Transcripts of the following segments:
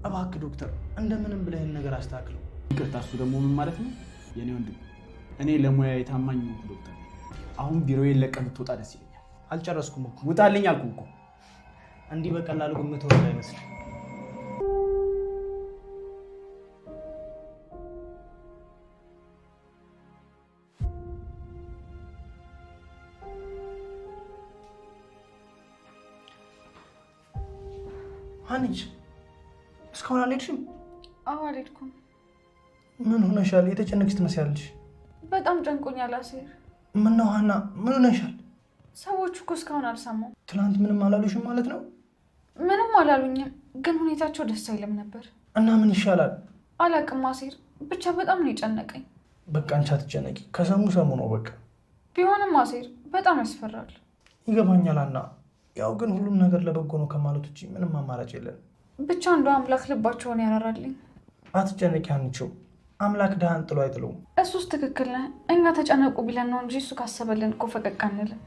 እባክህ ዶክተር እንደምንም ብለህ ነገር አስተካክለው። ይቅርታ እሱ ደግሞ ምን ማለት ነው? የኔ ወንድም እኔ ለሙያ የታማኝ ነው ዶክተር። አሁን ቢሮዬን ለቀህ ብትወጣ ደስ ይለኛል። አልጨረስኩም እኮ። ውጣልኝ አልኩህ እኮ። እንዲህ በቀላሉ ግምት ወደ አይመስል። ሀኒች እስካሁን አልሄድሽም? አዎ አልሄድኩም። ምን ሆነሻል? የተጨነቅሽ ትመስያለሽ። በጣም ጨንቆኛል አሴር። ምነው ሀና ምን ሆነሻል? ሰዎቹ እኮ እስካሁን አልሰሙም። ትናንት ምንም አላሉሽም ማለት ነው? ምንም አላሉኝም፣ ግን ሁኔታቸው ደስ አይልም ነበር። እና ምን ይሻላል? አላቅም አሴር፣ ብቻ በጣም ነው የጨነቀኝ። በቃ አንቺ አትጨነቂ፣ ከሰሙ ሰሙ ነው በቃ። ቢሆንም አሴር በጣም ያስፈራል። ይገባኛል ሀና፣ ያው ግን ሁሉም ነገር ለበጎ ነው ከማለት ውጭ ምንም አማራጭ የለን። ብቻ እንደው አምላክ ልባቸውን ያራራልኝ። አትጨነቂ ሀኒቾ፣ አምላክ ድሃን ጥሎ አይጥለውም። እሱስ ትክክል ነህ። እኛ ተጨነቁ ቢለን ነው እንጂ እሱ ካሰበልን እኮ ፈቀቅ አንልም።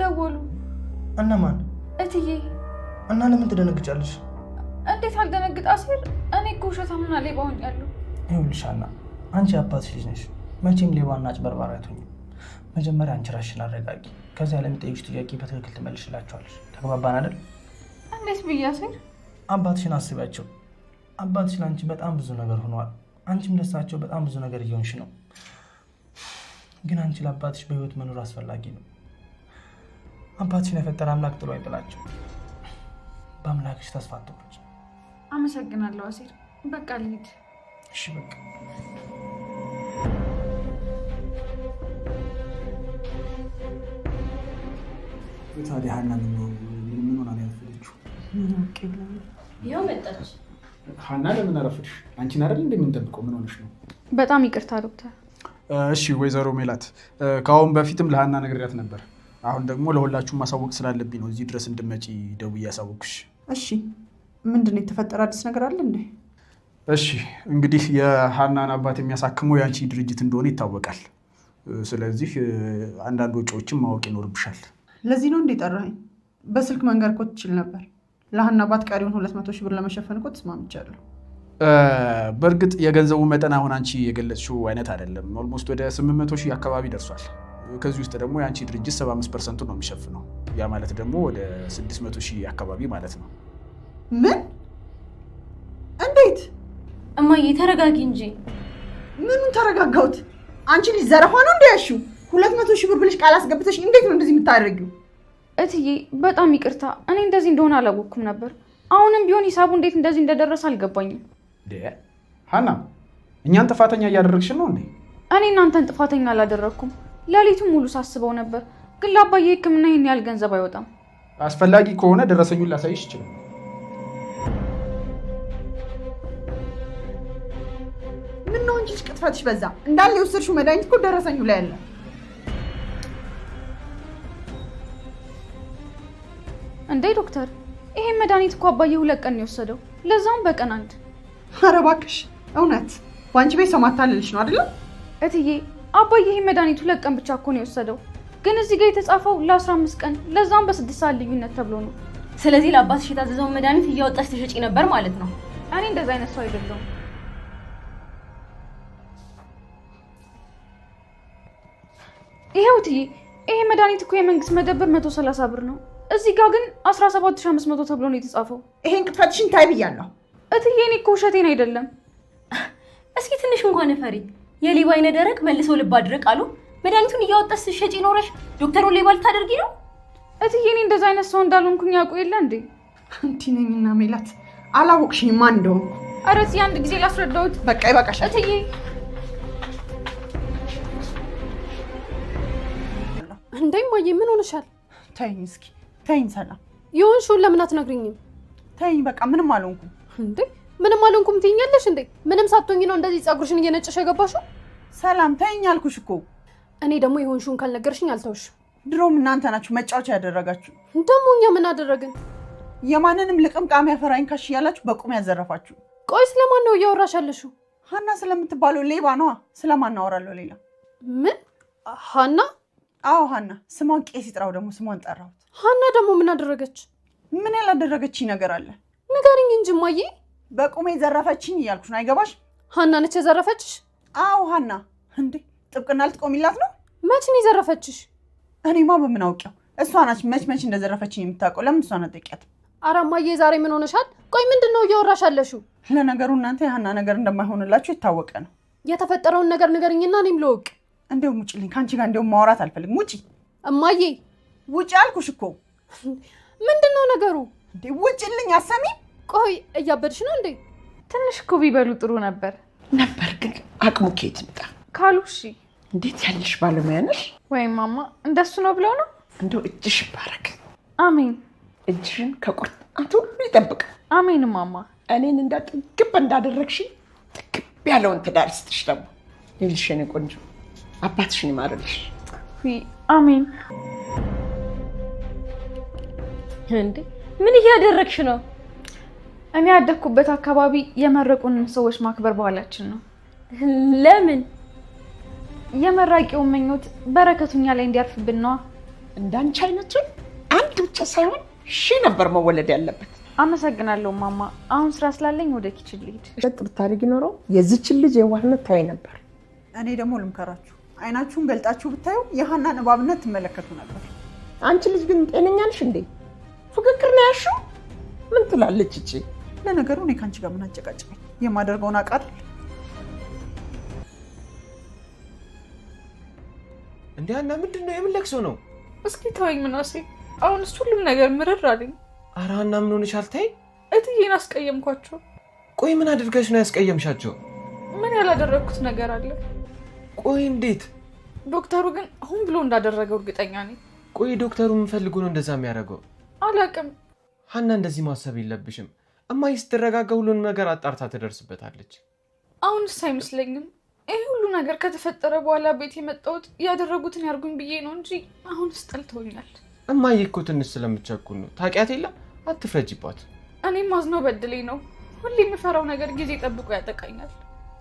ደወሉ። እነማን? እትዬ። እና ለምን ትደነግጫለሽ? እንዴት አልደነግጥ አሴር? እኔ እኮ ውሸታምና ሌባ ሆኛለሁ። ይኸውልሽ ሀና፣ አንቺ አባትሽ ልጅ ነሽ። መቼም ሌባና አጭበርባሪ አትሆኝም። መጀመሪያ አንቺ ራስሽን አረጋጊ። ከዚያ ለሚጠይቁሽ ጥያቄ በትክክል ትመልሽላቸዋለሽ። ተግባባን አይደል? እንዴት ብዬ አሴር? አባትሽን አስቢያቸው። አባትሽ ለአንቺ በጣም ብዙ ነገር ሆነዋል። አንቺም ለሳቸው በጣም ብዙ ነገር እየሆንሽ ነው። ግን አንቺ ለአባትሽ በህይወት መኖር አስፈላጊ ነው። አባትሽን የፈጠረ አምላክ ጥሎ አይጥላቸው። በአምላክሽ ተስፋ አትቁረጪ። አመሰግናለሁ አሴር። በቃ ልሂድ። እሺ በቃ ታዲያ ሀና ምን ሆና ነው ያረፈደችው? ይኸው መጣች። ሀና ለምን አረፈድሽ? አንቺን አይደል እንደምንጠብቀው? ምን ሆነሽ ነው? በጣም ይቅርታ ዶክተር። እሺ ወይዘሮ ሜላት፣ ከአሁን በፊትም ለሀና ነግሬያት ነበር። አሁን ደግሞ ለሁላችሁም ማሳወቅ ስላለብኝ ነው እዚህ ድረስ እንድመጪ ደውዬ ያሳወቅሽ። እሺ ምንድን ነው የተፈጠረ? አዲስ ነገር አለ እንዴ? እሺ እንግዲህ የሀናን አባት የሚያሳክመው የአንቺ ድርጅት እንደሆነ ይታወቃል። ስለዚህ አንዳንድ ወጪዎችን ማወቅ ይኖርብሻል። ለዚህ ነው እንዴ ጠራኸኝ? በስልክ መንገር እኮ ትችል ነበር። ለሀና አባት ቀሪውን 200 ሺህ ብር ለመሸፈን እኮ ተስማምቻለሁ። በእርግጥ የገንዘቡ መጠን አሁን አንቺ የገለጽሽው አይነት አይደለም። ኦልሞስት ወደ 800 ሺህ አካባቢ ደርሷል። ከዚህ ውስጥ ደግሞ የአንቺ ድርጅት 75% ነው የሚሸፍነው። ያ ማለት ደግሞ ወደ 600 ሺህ አካባቢ ማለት ነው። ምን? እንዴት? እማዬ ተረጋጊ እንጂ። ምኑን ተረጋጋሁት? አንቺ ልጅ ዘረፋ ነው እንዲያሽው 200 ሺህ ብር ብለሽ ቃል አስገብተሽ እንዴት ነው እንደዚህ የምታደርጊው? እትዬ በጣም ይቅርታ፣ እኔ እንደዚህ እንደሆነ አላወቅኩም ነበር። አሁንም ቢሆን ሂሳቡ እንዴት እንደዚህ እንደደረሰ አልገባኝም። ሀና እኛን ጥፋተኛ እያደረግሽን ነው እንዴ? እኔ እናንተን ጥፋተኛ አላደረግኩም። ሌሊቱን ሙሉ ሳስበው ነበር፣ ግን ለአባዬ ሕክምና ይህን ያህል ገንዘብ አይወጣም። አስፈላጊ ከሆነ ደረሰኙን ላሳይሽ ይችላል። ምን ነው እንጂ ቅጥፈትሽ በዛ። እንዳለ የወሰድሽው መድኃኒት እኮ ደረሰኙ ላይ አለ። እንዴ ዶክተር፣ ይሄን መድኃኒት እኮ አባዬ 2 ቀን ነው የወሰደው፣ ለዛውም በቀን 1። ኧረ እባክሽ እውነት በአንቺ ቤት ሰው ማታለልሽ ነው አይደል? እትዬ አባዬ ይሄን መድኃኒት 2 ቀን ብቻ እኮ ነው የወሰደው፣ ግን እዚህ ጋር የተጻፈው ለ15 ቀን ለዛውም በ6 ሰዓት ልዩነት ተብሎ ነው። ስለዚህ ለአባትሽ የታዘዘውን መድኃኒት እያወጣሽ ትሸጪ ነበር ማለት ነው። እኔ እንደዛ አይነት ሰው አይደለሁም። ይሄው እትዬ፣ ይሄ መድኃኒት እኮ የመንግስት መደብር 130 ብር ነው። እዚህ ጋር ግን 17500 ተብሎ ነው የተጻፈው። ይሄን ቅጥፈትሽን ታይ ብያለሁ። እትዬ እኔ እኮ ውሸቴን አይደለም። እስኪ ትንሽ እንኳን ፈሪ። የሌባ አይነ ደረቅ መልሰው ልብ አድርቅ አሉ። መድኃኒቱን እያወጣሽ ስትሸጪ ኖረሽ ዶክተሩን ሌባ ልታደርጊ ነው? እትዬ እኔ እንደዛ አይነት ሰው እንዳልሆንኩኝ ያውቁ የለ እንዴ? አንቲ ነኝና ሜላት አላወቅሽኝማ እንደሆንኩ። ኧረ እትዬ አንድ ጊዜ ላስረዳሁት። በቃ ይበቃሻል እትዬ። እንዴ እማዬ ምን ሆነሻል? ተይኝ እስኪ ተይኝ። ሰላም የሆንሽውን ለምን አትነግሪኝም? ተይኝ በቃ ምንም አልሆንኩም። እንዴ ምንም አልሆንኩም ትይኛለሽ እንዴ? ምንም ሳትሆኚ ነው እንደዚህ ፀጉርሽን እየነጨሽ የገባሽው? ሰላም ተይኝ አልኩሽ እኮ። እኔ ደግሞ የሆንሽውን ካልነገርሽኝ አልተውሽም። ድሮም እናንተ ናችሁ መጫወቻ ያደረጋችሁ። ደግሞ እኛ ምን አደረግን? የማንንም ልቅምቃሚ ያፈራኝ ካሽ እያላችሁ በቁም ያዘረፋችሁ። ቆይ ስለማን ነው እያወራሽ ያለሽው? ሀና ስለምትባለው ሌባ ነዋ። ስለማን አወራለሁ ሌላ? ምን ሀና? አዎ ሀና። ስሟን ቄስ ይጥራው ደግሞ ስሟን ጠራሁት። ሀና ደግሞ ምን አደረገች? ምን ያላደረገችኝ ነገር አለ? ንገሪኝ እንጂ እማዬ። በቁሜ ዘረፈችኝ እያልኩሽ ነው አይገባሽ? ሀና ነች የዘረፈችሽ? አዎ ሀና። እንዴ ጥብቅና ልትቆሚላት ነው? መች ነው የዘረፈችሽ? እኔማ በምን አውቄው? እሷ ናች መች እንደዘረፈችኝ የምታውቀው። ለምን እሷን አትጠይቂያትም? ኧረ እማዬ ዛሬ ምን ሆነሻል? ቆይ ምንድን ነው እያወራሽ ያለሽው? ለነገሩ እናንተ የሀና ነገር እንደማይሆንላችሁ የታወቀ ነው። የተፈጠረውን ነገር ንገሪኝና እኔም ልወቅ። እንደውም ውጭልኝ። ከአንቺ ጋር እንደውም ማውራት አልፈልግም። ውጪ እማዬ። ውጪ አልኩሽ እኮ። ምንድን ነው ነገሩ? እንዴ ውጪልኝ። አሰሚም? ቆይ እያበድሽ ነው እንዴ? ትንሽ እኮ ቢበሉ ጥሩ ነበር ግን አቅሙ ከየት ይምጣ ካሉ እሺ። እንዴት ያለሽ ባለሙያ ነሽ! ወይም ማማ እንደሱ ነው ብለው ነው። እንደው እጅሽ ይባረክ። አሜን። እጅሽን ከቁርጣት ሁሉ ይጠብቅ። አሜን ማማ። እኔን እንዳጥግብ እንዳደረግሽ ጥግብ ያለውን ትዳር ይስጥሽ። ደግሞ ይልሽ የኔ ቆንጆ አባትሽን ይማርልሽ። አሜን። እንዴ ምን እያደረግሽ ነው? እኔ ያደኩበት አካባቢ የመረቁንን ሰዎች ማክበር ባህላችን ነው። ለምን? የመራቂውን ምኞት በረከቱኛ ላይ እንዲያርፍብን ነዋ። እንዳንቺ አይነቱን አንድ ብቻ ሳይሆን ሺህ ነበር መወለድ ያለበት። አመሰግናለሁ ማማ። አሁን ስራ ስላለኝ ወደ ኪችን ልሂድ። ሸጥ ብታደርጊ ኖሮ የዚችን ልጅ የዋህነት ታይ ነበር። እኔ ደግሞ ልምከራችሁ፣ አይናችሁን ገልጣችሁ ብታዩ የሀናን እባብነት ትመለከቱ ነበር። አንቺ ልጅ ግን ጤነኛ ነሽ እንዴ? ፍክክር ነው ያልሽው? ምን ትላለች እቺ? ለነገሩ እኔ ከአንቺ ጋር ምን አጨቃጨቀኝ? የማደርገውን አውቃለሁ። እንዴ ሀና ምንድን ነው? የምን ለቅሶ ነው? እስኪ ተወኝ ምናሴ። አሁንስ ሁሉም ነገር ምርር አለኝ። ኧረ ሀና ምን ሆነሻል? ተይ። እትዬን አስቀየምኳቸው። ቆይ ምን አድርገሽ ነው ያስቀየምሻቸው? ምን ያላደረግኩት ነገር አለ? ቆይ እንዴት? ዶክተሩ ግን አሁን ብሎ እንዳደረገው እርግጠኛ ነኝ። ቆይ ዶክተሩ ምን ፈልጎ ነው እንደዛ የሚያደርገው? አላውቅም። ሀና እንደዚህ ማሰብ የለብሽም። እማዬ ስትረጋጋ ሁሉንም ነገር አጣርታ ትደርስበታለች። አሁንስ አይመስለኝም። ይሄ ሁሉ ነገር ከተፈጠረ በኋላ ቤት የመጣሁት ያደረጉትን ያርጉኝ ብዬ ነው እንጂ አሁንስ ጠልተውኛል። እማዬ እኮ ትንሽ ስለምትቸኩል ነው። ታውቂያት የለ? አትፍረጂባት። እኔም ማዝነው በድሌ ነው። ሁሌ የምፈራው ነገር ጊዜ ጠብቆ ያጠቃኛል።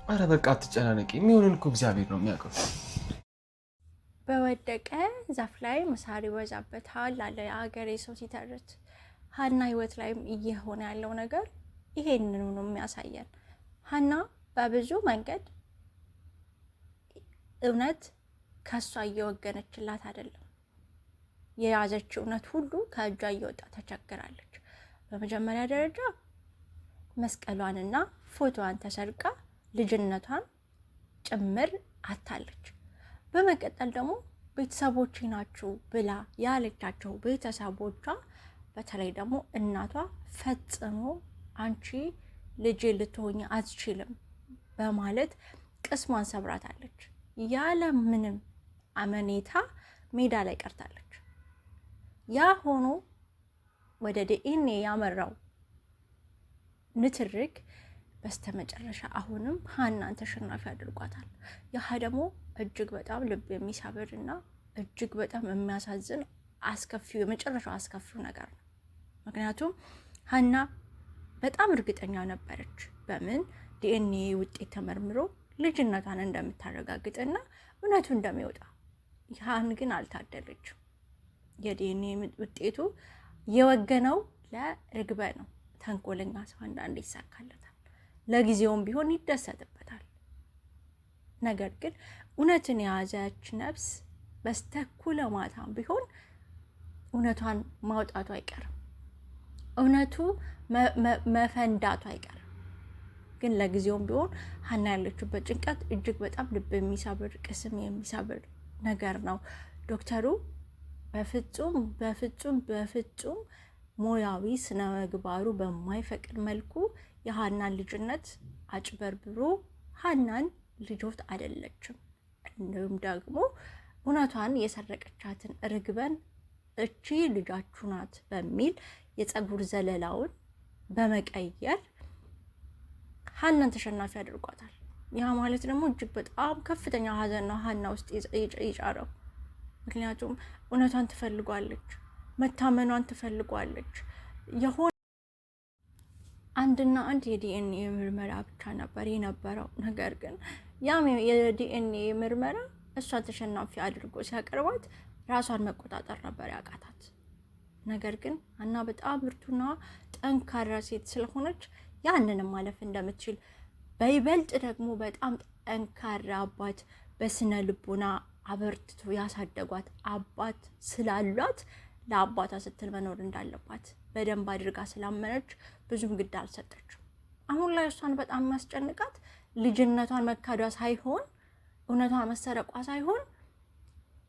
አረ በቃ አትጨናነቂ። የሚሆንን እኮ እግዚአብሔር ነው የሚያውቀው። በወደቀ ዛፍ ላይ ምሳር ይበዛበታል አለ የሀገሬ ሰው ሲተርት። ሀና ህይወት ላይም እየሆነ ያለው ነገር ይሄንን ነው የሚያሳየን። ሀና በብዙ መንገድ እውነት ከሷ እየወገነችላት አይደለም። የያዘችው እውነት ሁሉ ከእጇ እየወጣ ተቸግራለች። በመጀመሪያ ደረጃ መስቀሏንና ፎቶዋን ተሰርቃ ልጅነቷን ጭምር አታለች። በመቀጠል ደግሞ ቤተሰቦቼ ናችሁ ብላ ያለቻቸው ቤተሰቦቿ በተለይ ደግሞ እናቷ ፈጽሞ አንቺ ልጅ ልትሆኚ አትችልም በማለት ቅስሟን ሰብራታለች። ያለ ምንም አመኔታ ሜዳ ላይ ቀርታለች። ያ ሆኖ ወደ ዲኤንኤ ያመራው ንትርክ በስተመጨረሻ አሁንም ሀናን ተሸናፊ አድርጓታል። ያ ደግሞ እጅግ በጣም ልብ የሚሰብር እና እጅግ በጣም የሚያሳዝን አስከፊው የመጨረሻው አስከፊው ነገር ነው። ምክንያቱም ሀና በጣም እርግጠኛ ነበረች በምን ዲኤንኤ ውጤት ተመርምሮ ልጅነቷን እንደምታረጋግጥና እውነቱ እንደሚወጣ። ያን ግን አልታደለችም። የዲኤንኤ ውጤቱ የወገነው ለርግበ ነው። ተንኮለኛ ሰው አንዳንዴ ይሳካለታል፣ ለጊዜውም ቢሆን ይደሰትበታል። ነገር ግን እውነትን የያዘች ነፍስ በስተኩለ ማታም ቢሆን እውነቷን ማውጣቱ አይቀርም፣ እውነቱ መፈንዳቱ አይቀርም። ግን ለጊዜውም ቢሆን ሀና ያለችበት ጭንቀት እጅግ በጣም ልብ የሚሰብር ቅስም የሚሰብር ነገር ነው። ዶክተሩ በፍጹም ሙያዊ ስነ ምግባሩ በማይፈቅድ መልኩ የሀናን ልጅነት አጭበርብሮ ሀናን ልጆት አይደለችም፣ እንዲሁም ደግሞ እውነቷን የሰረቀቻትን ርግበን እቺ ልጃችሁ ናት በሚል የፀጉር ዘለላውን በመቀየር ሀናን ተሸናፊ አድርጓታል። ያ ማለት ደግሞ እጅግ በጣም ከፍተኛ ሀዘን ነው ሀና ውስጥ የጫረው። ምክንያቱም እውነቷን ትፈልጓለች፣ መታመኗን ትፈልጓለች። የሆነ አንድና አንድ የዲኤንኤ ምርመራ ብቻ ነበር የነበረው። ነገር ግን ያም የዲኤንኤ ምርመራ እሷ ተሸናፊ አድርጎ ሲያቀርባት ራሷን መቆጣጠር ነበር ያቃታት። ነገር ግን ሀና በጣም ብርቱና ጠንካራ ሴት ስለሆነች ያንንም ማለፍ እንደምትችል በይበልጥ ደግሞ በጣም ጠንካራ አባት በስነ ልቦና አበርትቶ ያሳደጓት አባት ስላሏት ለአባቷ ስትል መኖር እንዳለባት በደንብ አድርጋ ስላመነች ብዙም ግድ አልሰጠችም። አሁን ላይ እሷን በጣም የሚያስጨንቃት ልጅነቷን መካዷ ሳይሆን እውነቷን መሰረቋ ሳይሆን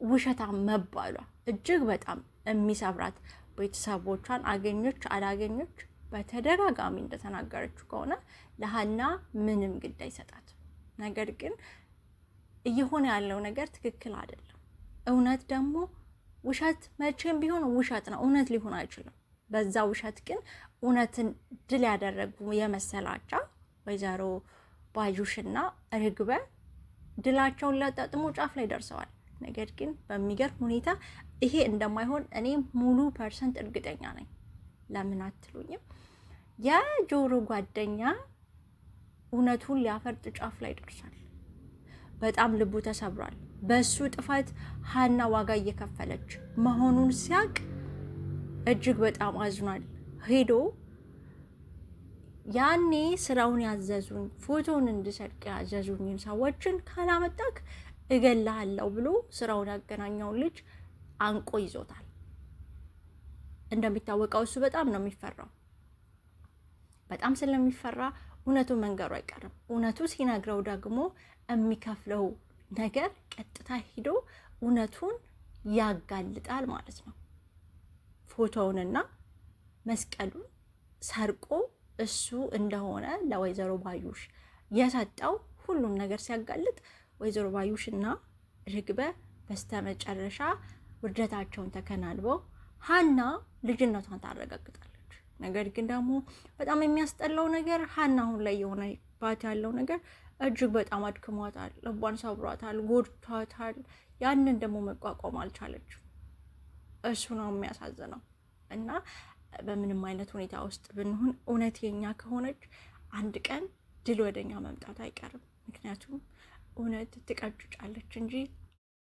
ውሸታም መባሏ እጅግ በጣም የሚሰብራት። ቤተሰቦቿን አገኘች አላገኘች በተደጋጋሚ እንደተናገረችው ከሆነ ለሀና ምንም ግድ አይሰጣት። ነገር ግን እየሆነ ያለው ነገር ትክክል አይደለም። እውነት ደግሞ ውሸት መቼም ቢሆን ውሸት ነው፣ እውነት ሊሆን አይችልም። በዛ ውሸት ግን እውነትን ድል ያደረጉ የመሰላቸው ወይዘሮ ባዩሽና ርግበ ድላቸውን ሊያጣጥሙ ጫፍ ላይ ደርሰዋል። ነገር ግን በሚገርም ሁኔታ ይሄ እንደማይሆን እኔ ሙሉ % እርግጠኛ ነኝ። ለምን አትሉኝም? የጆሮ ጓደኛ እውነቱን ሊያፈርጥ ጫፍ ላይ ደርሷል። በጣም ልቡ ተሰብሯል። በሱ ጥፋት ሀና ዋጋ እየከፈለች መሆኑን ሲያቅ እጅግ በጣም አዝኗል። ሄዶ ያኔ ስራውን ያዘዙኝ ፎቶውን እንድሰርቅ ያዘዙኝን ሰዎችን ካላመጣክ እገላሃለሁ ብሎ ስራውን ያገናኘውን ልጅ አንቆ ይዞታል። እንደሚታወቀው እሱ በጣም ነው የሚፈራው። በጣም ስለሚፈራ እውነቱ መንገሩ አይቀርም። እውነቱ ሲነግረው ደግሞ የሚከፍለው ነገር ቀጥታ ሂዶ እውነቱን ያጋልጣል ማለት ነው። ፎቶውንና መስቀሉን ሰርቆ እሱ እንደሆነ ለወይዘሮ ባዩሽ የሰጠው ሁሉም ነገር ሲያጋልጥ ወይዘሮ ባዩሽ እና ርግበ በስተመጨረሻ ውርደታቸውን ተከናንበው ሀና ልጅነቷን ታረጋግጣለች። ነገር ግን ደግሞ በጣም የሚያስጠላው ነገር ሀና አሁን ላይ የሆነባት ያለው ነገር እጅግ በጣም አድክሟታል፣ ልቧን ሰብሯታል፣ ጎድቷታል። ያንን ደግሞ መቋቋም አልቻለችም። እሱ ነው የሚያሳዝነው። እና በምንም አይነት ሁኔታ ውስጥ ብንሆን እውነት የኛ ከሆነች አንድ ቀን ድል ወደኛ መምጣት አይቀርም። ምክንያቱም እውነት ትቀጭጫለች እንጂ